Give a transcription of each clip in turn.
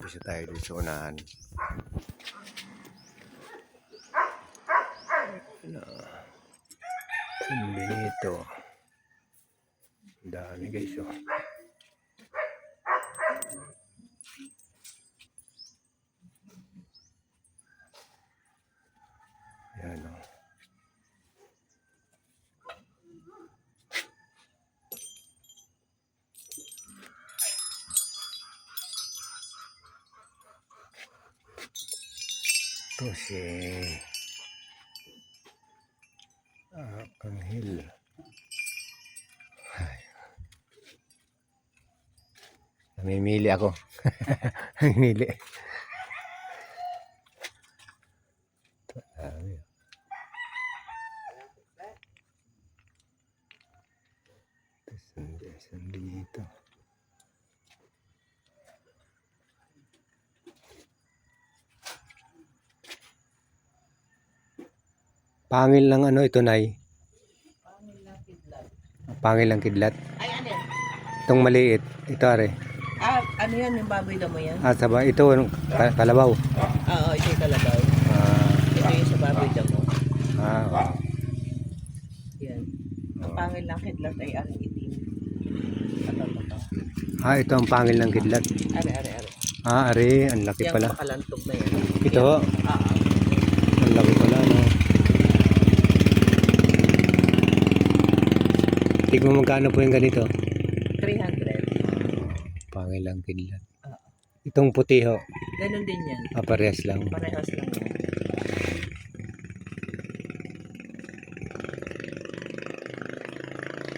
Isa tayo dito sa unahan. San Benito. Ang dami guys oh. Yan oh. Ito si Anghel. Namimili ako. Namimili. Ito dami. San Benito. Pangil lang ano ito, Nay? Pangil lang kidlat. Pangil lang kidlat. Ay, ano yan? Itong maliit. Ito are. Ano yan? Yung baboy na mo yan? Sabay. Ito, kalabaw. Oo, ito yung kalabaw. Ito yung sa baboy na mo. Wow. Yan. Ang pangil lang kidlat ay ang itim. Ito. Ito ang pangil ng kidlat. Are. Are. Ang laki pala. Yung makalantog na yan. Ito. Ang laki pala, no? Tignan mo magkano po yung ganito? 300. Pangil lang kidlat. Itong puti ho. Ganun din yan. Parehas lang. Parehas lang yan.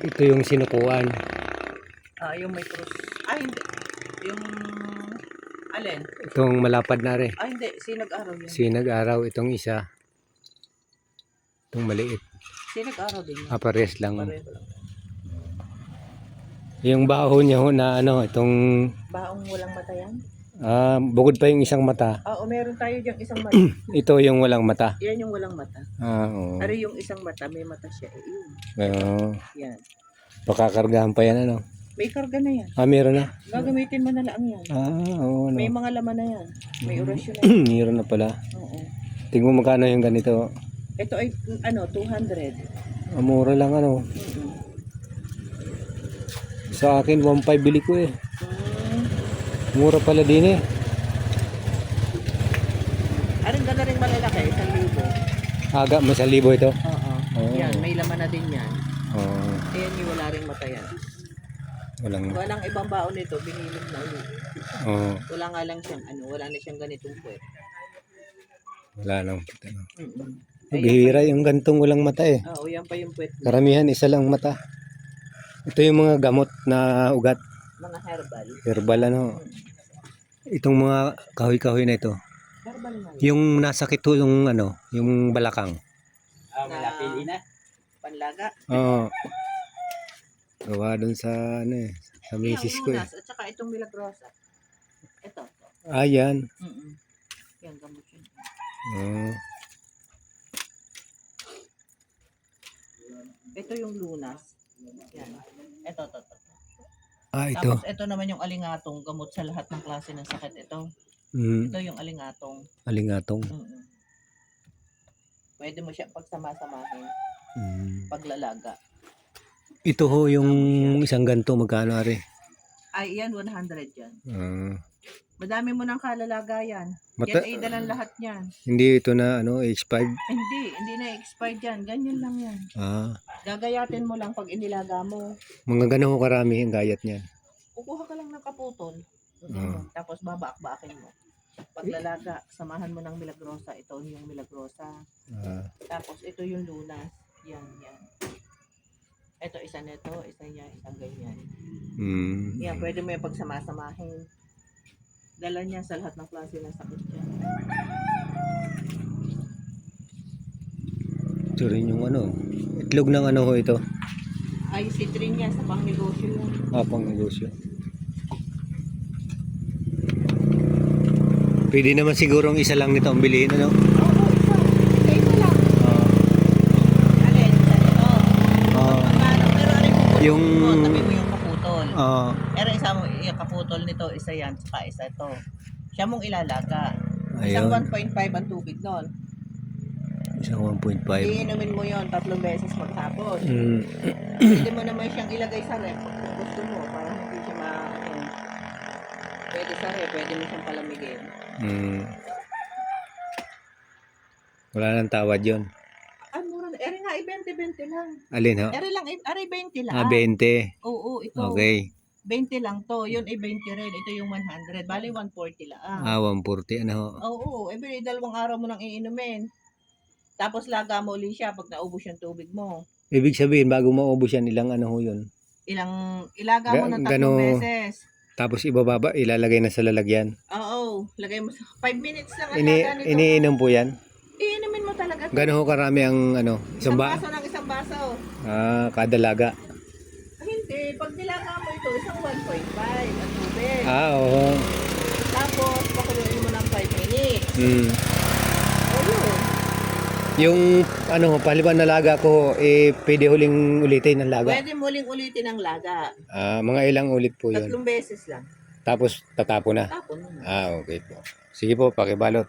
Ito yung sinukuan. Yung may cross. Hindi. Yung alin? Itong malapad na rin. Hindi. Sinag-araw yun. Sinag-araw itong isa. Itong maliit. Sinag-araw din yun. Parehas lang. Pareho lang. Yung baho niya ho na ano, itong Baong walang mata yan? bukod pa yung isang mata. Meron tayo diyang isang mata. Ito yung walang mata. Yan yung walang mata. Oo. Pero yung isang mata, may mata siya. Yun. Yan. Pakakargahan pa yan ano. May karga na yan. Meron na. Gagamitin mo na lang yan. Oo. No. May mga laman na yan. May orasyon na yan. Meron na pala. Oo. Tingnan mo magkano yung ganito. Ito ay 200. Mura lang ano. Sa akin 1.5 bili ko eh. Mura pala din eh. Aring gana rin malalaki, 1,000. Aga, may 1,000 ito. Oo. Yan, may laman na din yan. Oo. Ayan yung wala rin mata yan. Walang ibang baon nito, binilog na ulit. Oo. Wala nga lang siyang wala na siyang ganitong puwet. Wala lang. Bihira yung gantong walang mata eh. Oo, yan pa yung puwet. Karamihan isa lang mata. Ito yung mga gamot na ugat. Mga herbal. Herbal ano. Itong mga kahoy-kahoy na ito. Herbal nga. Yung nasakit to yung ano, yung balakang. Malapili na. Panlaga. Oo. Gawa dun sa ano eh, sa misis ko eh. At saka itong milagrosa. Ito. Yan. Yan, gamot yun. Oo. Ito yung lunas. Yan. Ito. Ito. Tapos ito naman yung alingatong, gamot sa lahat ng klase ng sakit. Ito. Ito yung alingatong. Alingatong. Pwede mo siya pagsama-samahin. Paglalaga. Ito ho yung isang ganto magkano ari? Yan 100 yan. Madami mo ng kalalaga yan. Yan ay dalan lahat yan. Hindi ito na ano, expired? Hindi na expired yan. Ganyan lang yan. Gagayatin mo lang pag inilaga mo. Mga gano'n karami ang gayat niyan. Kukuha ka lang ng kaputol. Tapos babaak-baakin mo. Paglalaga, samahan mo ng milagrosa. Ito yung milagrosa. Tapos ito yung lunas. Yan. Ito isa nito, isa niya, isang ganyan. Yan, pwede mo yung pagsama-samahin. Dala niya sa lahat ng klase ng sakit dyan. Ito rin yung ano, itlog ng ano ho ito? Ay, citrin niya sa pang-negosyo yun. Pang negosyo. Pwede naman sigurong isa lang nito ang bilihin, ano? Ito lang. Alin? Pero yung tabi mo yung kaputol. Oo. Pero isa mo, yung kaputol nito, isa yan, saka isa ito. Siya mong ilalaga. Isang Ayun. 1.5 ang tubig nun. Isang 1.5. Iinumin mo yon 3 beses maghapon. Mm. Pwede mo naman siyang ilagay sa ref kung gusto mo para hindi siya pwede sa ref, pwede mo siyang palamigin. Mm. Wala nang tawad yun. Ah, mura na. Eri nga, 20-20 lang. Alin ho? Eri lang, 20 lang. 20. Oo, ito. Okay. 20 lang to. Yun ay 20 rin. Ito yung 100. Bali, 140 lang. 140 ano ho? Oo, every 2 araw mo nang iinumin. Tapos laga mo uli siya pag naubos yung tubig mo. Ibig sabihin, bago maubos yan, ilang ano ho yun? Ilaga mo ng 3 beses. Tapos ibababa, ilalagay na sa lalagyan. Oo, lagay mo sa 5 minutes lang ang Ini, laga nito. iniinom po yan? Iinumin mo talaga. Gano'n ho karami ang ano? Isang baso ng isang baso. Kada laga. Hindi, pag nilaga mo ito, isang 1.5 at tubig. Oo. Tapos, pakuluin mo ng 5 minutes. Mm. O yun. Yung ano, paliban na laga ko, pwede huling ulitin ng laga. Pwede muling ulitin ang laga. Mga ilang ulit po 3 yun. beses lang. Tapos tatapo na. Tapon mo. Okay po. Sige po, pakibalot.